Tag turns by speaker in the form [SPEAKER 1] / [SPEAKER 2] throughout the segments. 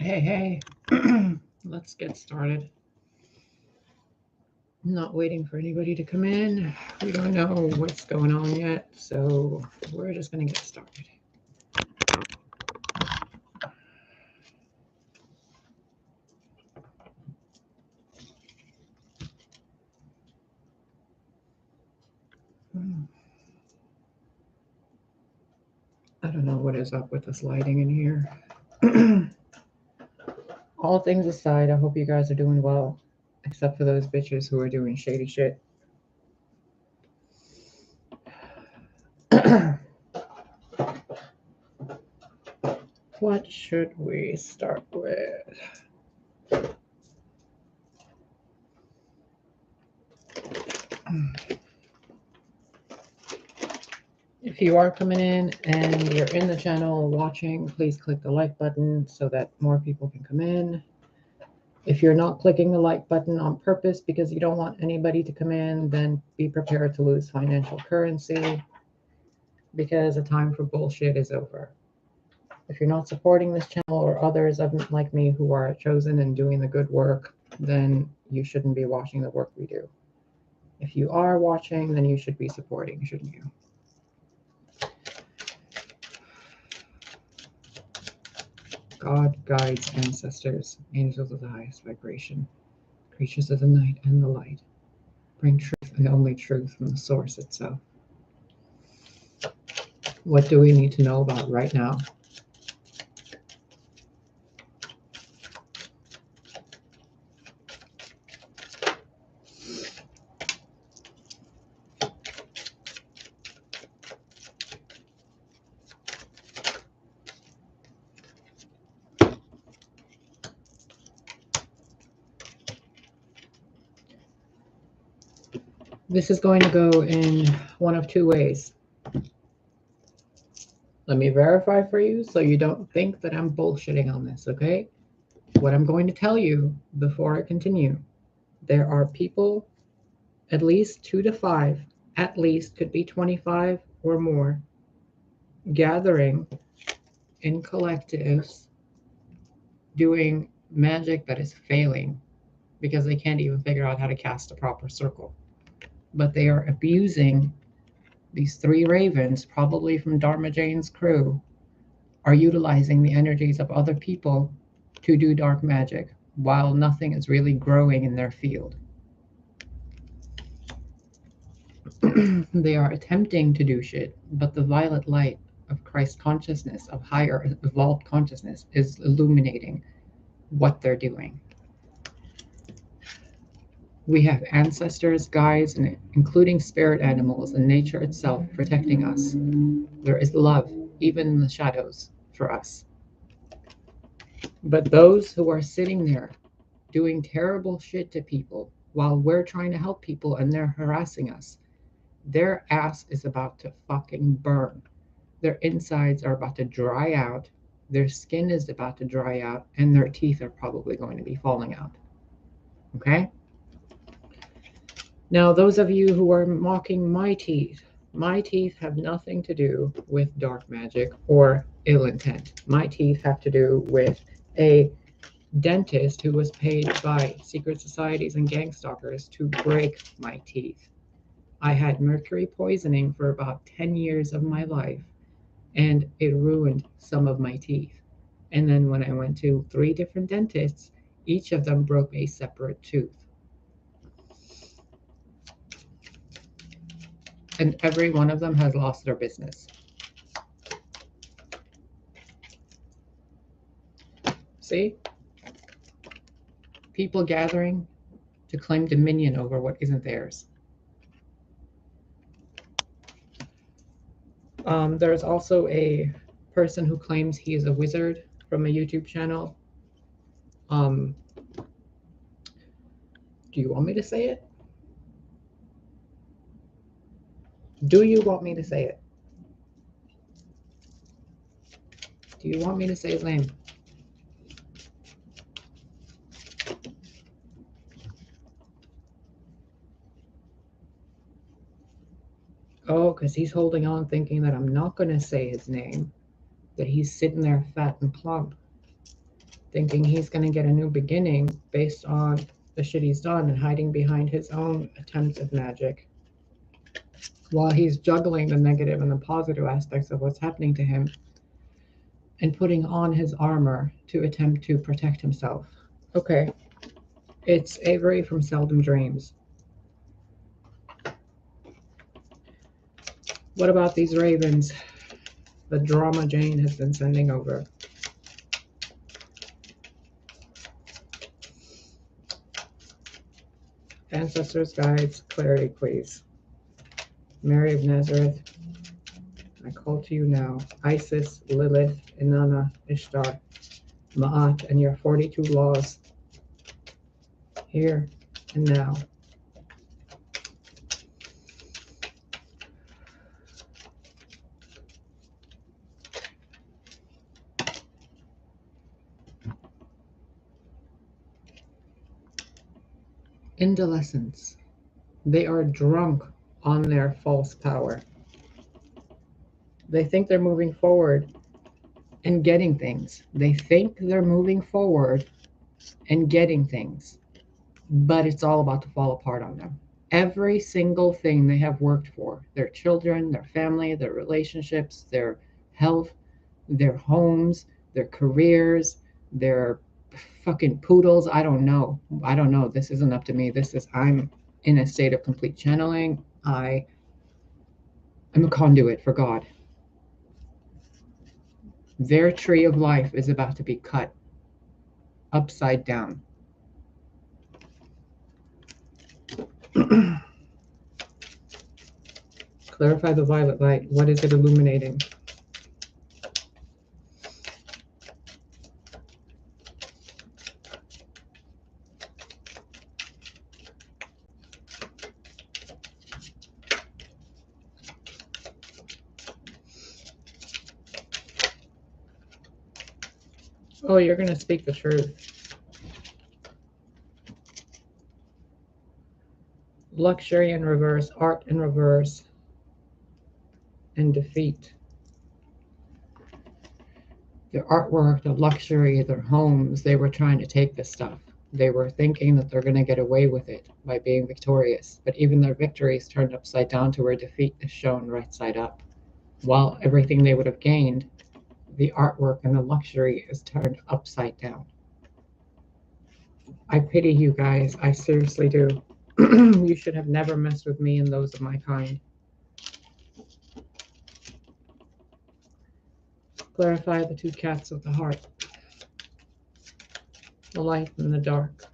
[SPEAKER 1] Hey, let's get started. Not waiting for anybody to come in. We don't know what's going on yet, so we're just going to get started. I don't know what is up with this lighting in here. All things aside, I hope you guys are doing well, except for those bitches who are doing shady shit. What should we start with? If you are coming in and you're in the channel watching, please click the like button so that more people can come in. If you're not clicking the like button on purpose because you don't want anybody to come in, then be prepared to lose financial currency because the time for bullshit is over. If you're not supporting this channel or others like me who are chosen and doing the good work, then you shouldn't be watching the work we do. If you are watching, then you should be supporting, shouldn't you? God, guides, ancestors, angels of the highest vibration, creatures of the night and the light, bring truth and only truth from the source itself. What do we need to know about right now? This is going to go in one of two ways. Let me verify for you so you don't think that I'm bullshitting on this, okay? What I'm going to tell you before I continue, there are people, at least 2 to 5, at least could be 25 or more, gathering in collectives doing magic that is failing because they can't even figure out how to cast a proper circle. But they are abusing these 3 ravens, probably from Dharma Jane's crew, are utilizing the energies of other people to do dark magic while nothing is really growing in their field. They are attempting to do shit, but the violet light of Christ consciousness, of higher evolved consciousness, is illuminating what they're doing. We have ancestors, guides, and including spirit animals and nature itself protecting us. There is love, even in the shadows, for us. But those who are sitting there doing terrible shit to people while we're trying to help people and they're harassing us, their ass is about to fucking burn. Their insides are about to dry out, their skin is about to dry out, and their teeth are probably going to be falling out. Okay? Now, those of you who are mocking my teeth have nothing to do with dark magic or ill intent. My teeth have to do with a dentist who was paid by secret societies and gang stalkers to break my teeth. I had mercury poisoning for about 10 years of my life, and it ruined some of my teeth. And then when I went to 3 different dentists, each of them broke a separate tooth. And every one of them has lost their business. See? People gathering to claim dominion over what isn't theirs. There's also a person who claims he is a wizard from a YouTube channel. Do you want me to say it? Do you want me to say it? Do you want me to say his name? Oh, because he's holding on thinking that I'm not going to say his name, that he's sitting there fat and plump. thinking he's going to get a new beginning based on the shit he's done and hiding behind his own attempts at magic while he's juggling the negative and the positive aspects of what's happening to him and putting on his armor to attempt to protect himself. Okay, it's Avery from Seldom Dreams. What about these ravens? The drama Jane has been sending over. Ancestors, guides, clarity, please. Mary of Nazareth, I call to you now. Isis, Lilith, Inanna, Ishtar, Ma'at, and your 42 laws. Here and now. Indolescence. They are drunk on their false power. They think they're moving forward and getting things. They think they're moving forward and getting things, but it's all about to fall apart on them. Every single thing they have worked for, their children, their family, their relationships, their health, their homes, their careers, their fucking poodles. I don't know. This isn't up to me. I'm in a state of complete channeling. I'm a conduit for God. Their tree of life is about to be cut upside down. Clarify the violet light. What is it illuminating? Oh, you're going to speak the truth. Luxury in reverse, art in reverse, and defeat. Their artwork, the luxury, their homes, they were trying to take this stuff. They were thinking that they're going to get away with it by being victorious. But even their victories turned upside down to where defeat is shown right side up. While everything they would have gained, the artwork and the luxury is turned upside down. I pity you guys. I seriously do. You should have never messed with me and those of my kind. Clarify the two cats of the heart. The light and the dark.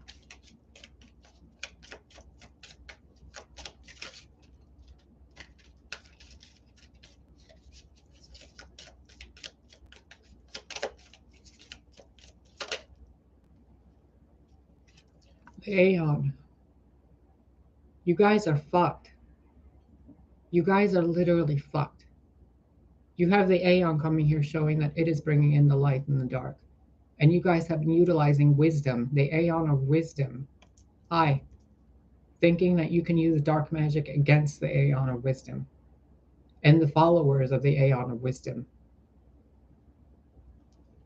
[SPEAKER 1] The Aeon. You guys are fucked. You guys are literally fucked. You have the Aeon coming here showing that it is bringing in the light and the dark. And you guys have been utilizing wisdom, the Aeon of wisdom. Thinking that you can use dark magic against the Aeon of wisdom and the followers of the Aeon of wisdom.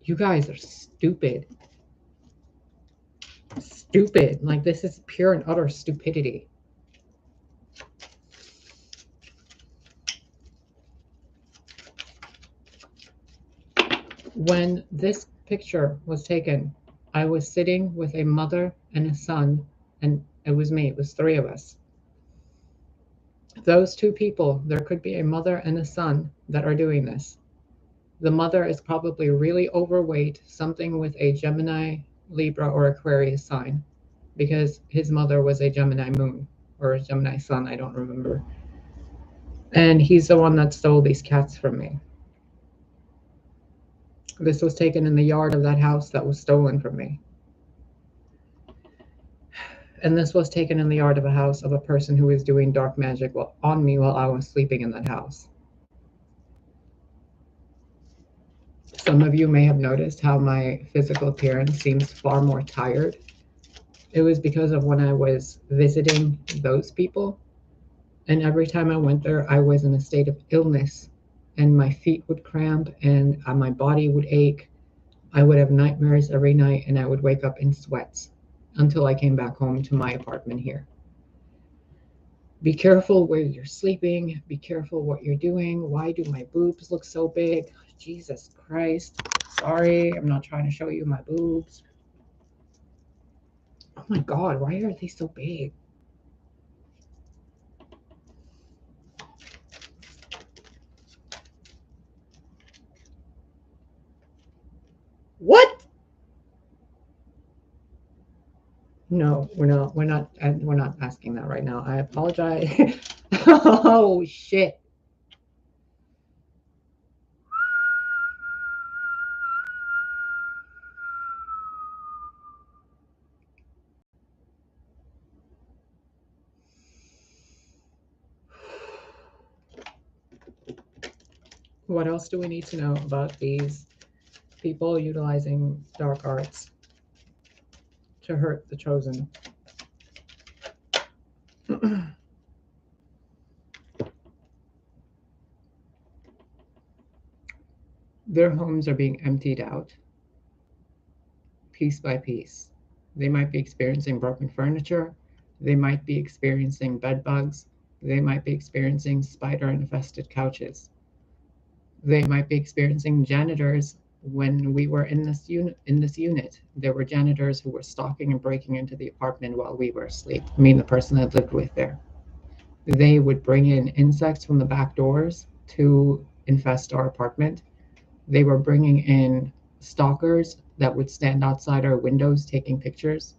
[SPEAKER 1] You guys are stupid. Stupid. Like, this is pure and utter stupidity. When this picture was taken, I was sitting with a mother and a son, and it was me. It was three of us. Those two people, there could be a mother and a son that are doing this. The mother is probably really overweight, something with a Gemini, Libra, or Aquarius sign, because his mother was a Gemini moon or a Gemini sun, I don't remember. And he's the one that stole these cats from me. This was taken in the yard of that house that was stolen from me. And this was taken in the yard of a house of a person who was doing dark magic on me while I was sleeping in that house. Some of you may have noticed how my physical appearance seems far more tired. It was because of when I was visiting those people. And every time I went there, I was in a state of illness. And my feet would cramp and my body would ache. I would have nightmares every night and I would wake up in sweats until I came back home to my apartment here. Be careful where you're sleeping. Be careful what you're doing. Why do my boobs look so big? Jesus Christ. Sorry, I'm not trying to show you my boobs. Oh my God, why are they so big? What? No, we're not asking that right now. I apologize. Oh shit. What else do we need to know about these people utilizing dark arts to hurt the chosen? Their homes are being emptied out piece by piece. They might be experiencing broken furniture. They might be experiencing bed bugs. They might be experiencing spider infested couches. They might be experiencing janitors. When we were in this unit, there were janitors who were stalking and breaking into the apartment while we were asleep. I mean, the person that lived with there. They would bring in insects from the back doors to infest our apartment. They were bringing in stalkers that would stand outside our windows taking pictures,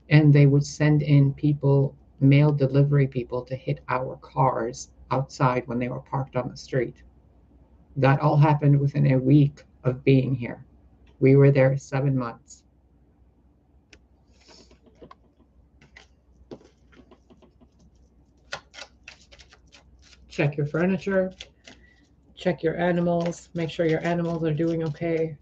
[SPEAKER 1] and they would send in people, mail delivery people, to hit our cars outside when they were parked on the street. That all happened within a week of being here. We were there 7 months. Check your furniture, check your animals, make sure your animals are doing okay.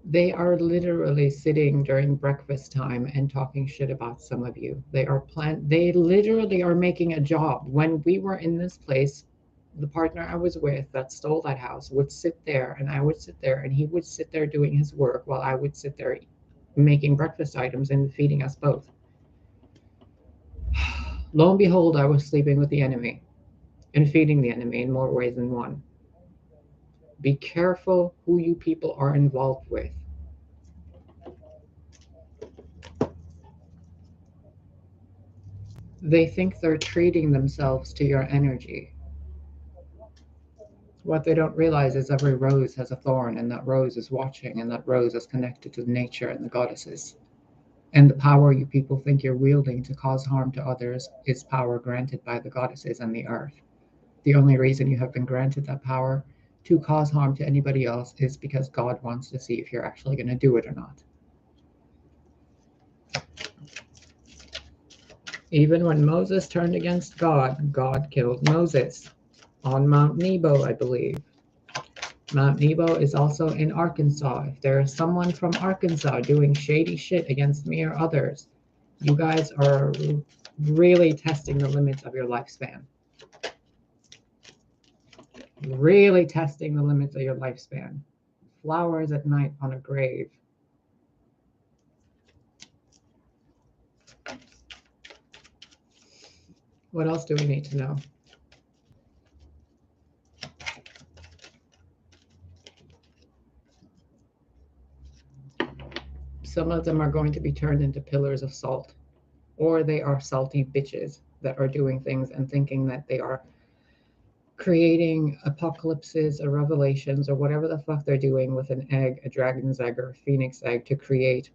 [SPEAKER 1] They are literally sitting during breakfast time and talking shit about some of you. They literally are making a job. When we were in this place, the partner I was with that stole that house would sit there and I would sit there and he would sit there doing his work while I would sit there making breakfast items and feeding us both. Lo and behold, I was sleeping with the enemy and feeding the enemy in more ways than one. Be careful who you people are involved with. They think they're treating themselves to your energy. What they don't realize is every rose has a thorn, and that rose is watching, and that rose is connected to nature and the goddesses. And the power you people think you're wielding to cause harm to others is power granted by the goddesses and the earth. The only reason you have been granted that power to cause harm to anybody else is because God wants to see if you're actually going to do it or not. Even when Moses turned against God, God killed Moses on Mount Nebo, I believe. Mount Nebo is also in Arkansas. If there is someone from Arkansas doing shady shit against me or others, you guys are really testing the limits of your lifespan. Really testing the limits of your lifespan. Flowers at night on a grave. What else do we need to know? Some of them are going to be turned into pillars of salt, or they are salty bitches that are doing things and thinking that they are creating apocalypses or revelations or whatever the fuck they're doing with an egg, a dragon's egg or a phoenix egg, to create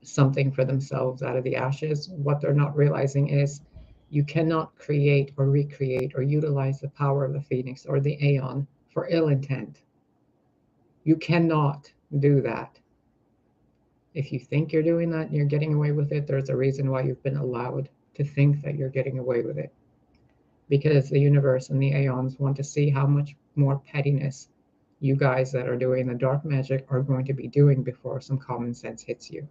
[SPEAKER 1] something for themselves out of the ashes. What they're not realizing is you cannot create or recreate or utilize the power of the phoenix or the aeon for ill intent. You cannot do that. If you think you're doing that and you're getting away with it, there's a reason why you've been allowed to think that you're getting away with it. Because the universe and the aeons want to see how much more pettiness you guys that are doing the dark magic are going to be doing before some common sense hits you.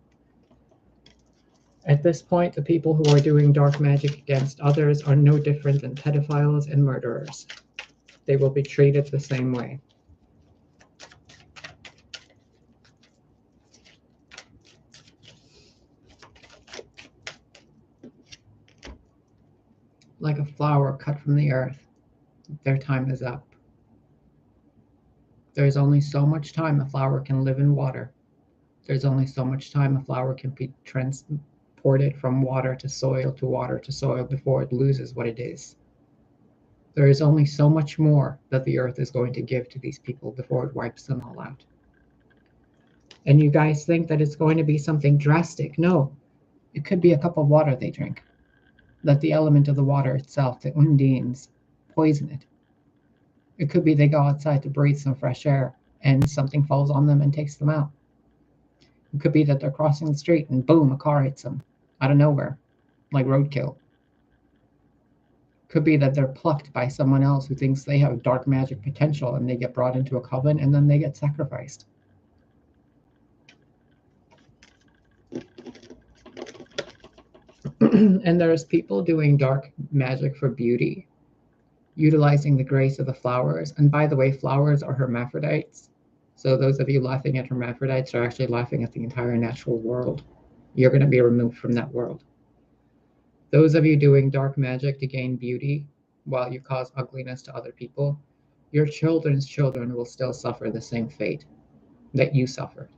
[SPEAKER 1] At this point, the people who are doing dark magic against others are no different than pedophiles and murderers. they will be treated the same way. Like a flower cut from the earth, their time is up. There's only so much time a flower can live in water. There's only so much time a flower can be transported from water to soil to water to soil before it loses what it is. There is only so much more that the earth is going to give to these people before it wipes them all out. And you guys think that it's going to be something drastic. No, it could be a cup of water they drink. Let the element of the water itself, the undines, poison it. It could be they go outside to breathe some fresh air and something falls on them and takes them out. It could be that they're crossing the street and boom, a car hits them out of nowhere, like roadkill. Could be that they're plucked by someone else who thinks they have dark magic potential and they get brought into a coven and then they get sacrificed. And there's people doing dark magic for beauty, utilizing the grace of the flowers. And by the way, flowers are hermaphrodites. So those of you laughing at hermaphrodites are actually laughing at the entire natural world. You're going to be removed from that world. Those of you doing dark magic to gain beauty while you cause ugliness to other people, your children's children will still suffer the same fate that you suffered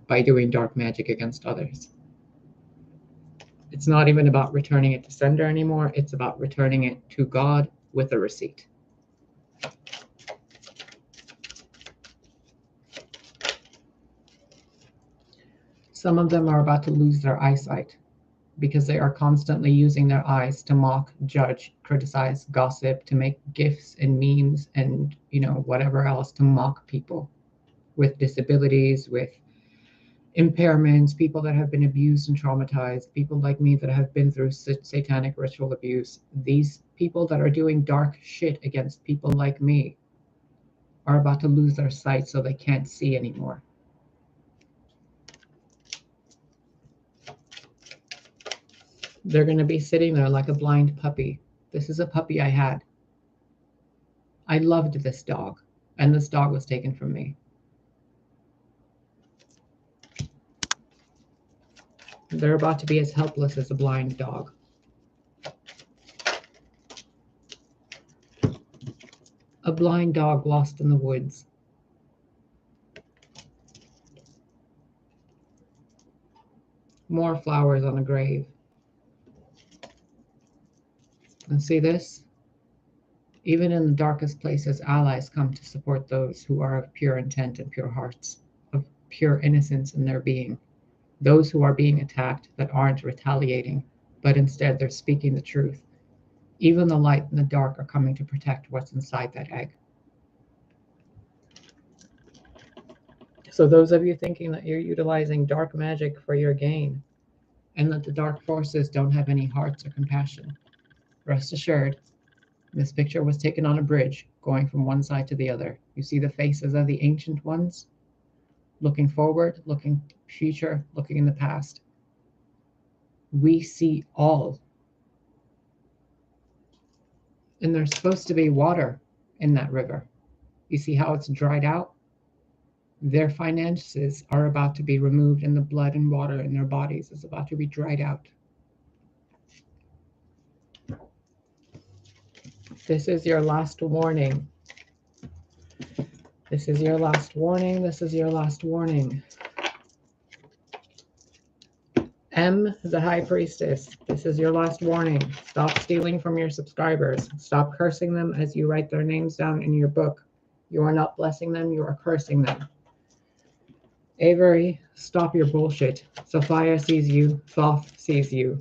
[SPEAKER 1] by doing dark magic against others. It's not even about returning it to sender anymore. It's about returning it to God with a receipt. Some of them are about to lose their eyesight because they are constantly using their eyes to mock, judge, criticize, gossip, to make gifs and memes and, whatever else to mock people with disabilities, with impairments, people that have been abused and traumatized, people like me that have been through satanic ritual abuse. These people that are doing dark shit against people like me are about to lose their sight so they can't see anymore. They're going to be sitting there like a blind puppy. This is a puppy I had. I loved this dog, and this dog was taken from me. They're about to be as helpless as a blind dog. A blind dog lost in the woods. More flowers on a grave. And see this? Even in the darkest places, allies come to support those who are of pure intent and pure hearts, of pure innocence in their being. Those who are being attacked that aren't retaliating, but instead they're speaking the truth. Even the light and the dark are coming to protect what's inside that egg. So those of you thinking that you're utilizing dark magic for your gain, and that the dark forces don't have any hearts or compassion, rest assured, this picture was taken on a bridge going from one side to the other. You see the faces of the ancient ones? Looking forward, looking future, looking in the past. We see all. And there's supposed to be water in that river. You see how it's dried out? Their finances are about to be removed, and the blood and water in their bodies is about to be dried out. This is your last warning. This is your last warning. This is your last warning. M, the High Priestess, this is your last warning. Stop stealing from your subscribers. Stop cursing them as you write their names down in your book. You are not blessing them, you are cursing them. Avery, stop your bullshit. Sophia sees you, Thoth sees you.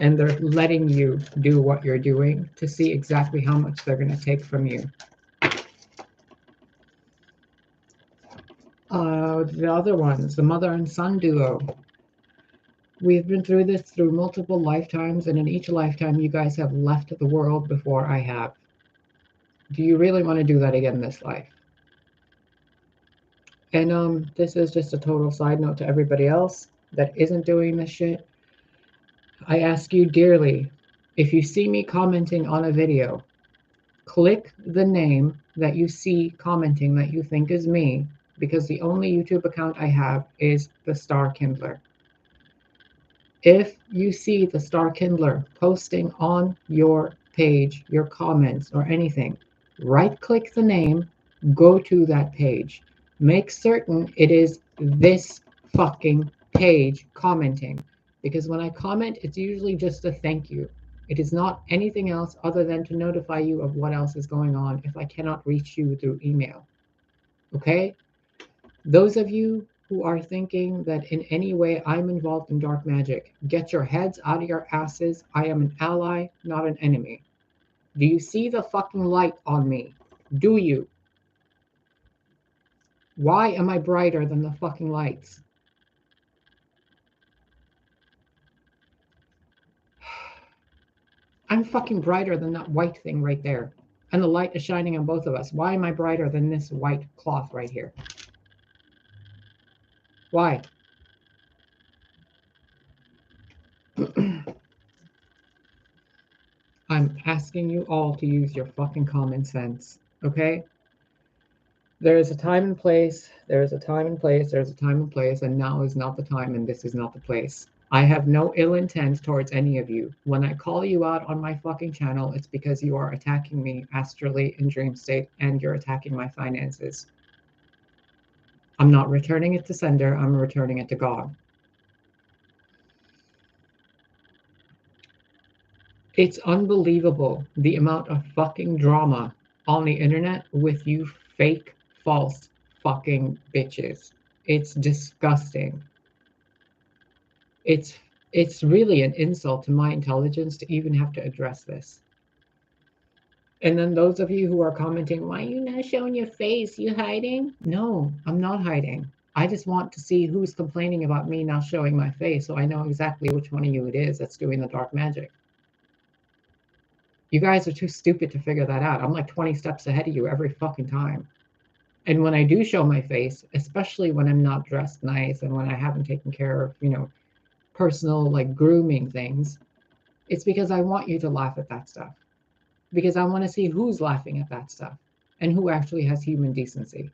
[SPEAKER 1] And they're letting you do what you're doing to see exactly how much they're going to take from you. The other ones, the mother and son duo. We've been through this through multiple lifetimes, and in each lifetime you guys have left the world before I have. Do you really want to do that again this life? And this is just a total side note to everybody else that isn't doing this shit. I ask you dearly, if you see me commenting on a video click the name that you see commenting that you think is me, because the only YouTube account I have is TheStarKindler. If you see TheStarKindler posting on your page, your comments, or anything, right click the name, go to that page. Make certain it is this fucking page commenting. Because when I comment, it's usually just a thank you. It is not anything else other than to notify you of what else is going on if I cannot reach you through email. Okay? Those of you who are thinking that in any way I'm involved in dark magic, get your heads out of your asses. I am an ally, not an enemy. Do you see the fucking light on me? Do you? Why am I brighter than the fucking lights? I'm fucking brighter than that white thing right there. And the light is shining on both of us. Why am I brighter than this white cloth right here? Why? I'm asking you all to use your fucking common sense, okay? There is a time and place, there is a time and place, there's a time and place, and now is not the time and this is not the place. I have no ill intent towards any of you. When I call you out on my fucking channel, it's because you are attacking me astrally in dream state and you're attacking my finances. I'm not returning it to sender, I'm returning it to God. It's unbelievable the amount of fucking drama on the internet with you fake, false fucking bitches. It's disgusting. It's it's really an insult to my intelligence to even have to address this. And then those of you who are commenting, why are you not showing your face? You hiding? No, I'm not hiding. I just want to see who's complaining about me not showing my face so I know exactly which one of you it is that's doing the dark magic. You guys are too stupid to figure that out. I'm like 20 steps ahead of you every fucking time. And when I do show my face, especially when I'm not dressed nice and when I haven't taken care of, personal like grooming things, it's because I want you to laugh at that stuff. Because I want to see who's laughing at that stuff and who actually has human decency.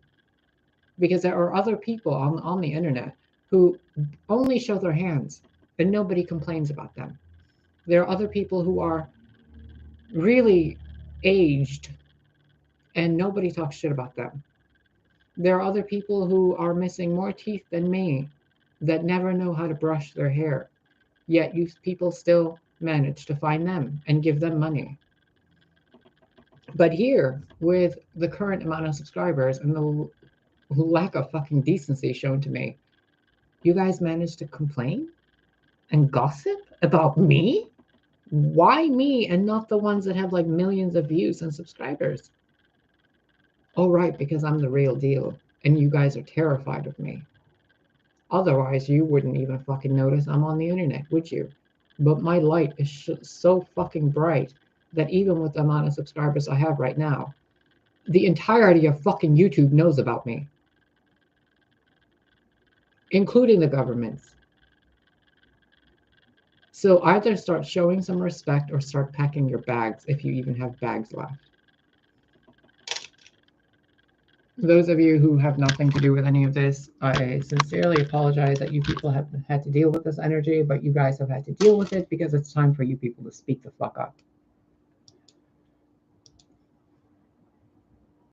[SPEAKER 1] Because there are other people on the internet who only show their hands and nobody complains about them. There are other people who are really aged and nobody talks shit about them. There are other people who are missing more teeth than me that never know how to brush their hair, yet you people still manage to find them and give them money. But here, with the current amount of subscribers and the lack of fucking decency shown to me, you guys manage to complain and gossip about me? Why me and not the ones that have like millions of views and subscribers? Oh, right, because I'm the real deal and you guys are terrified of me. Otherwise, you wouldn't even fucking notice I'm on the internet, would you? But my light is so fucking bright that even with the amount of subscribers I have right now, the entirety of fucking YouTube knows about me, including the governments. So either start showing some respect or start packing your bags if you even have bags left. Those of you who have nothing to do with any of this, I sincerely apologize that you people have had to deal with this energy, but you guys have had to deal with it because it's time for you people to speak the fuck up.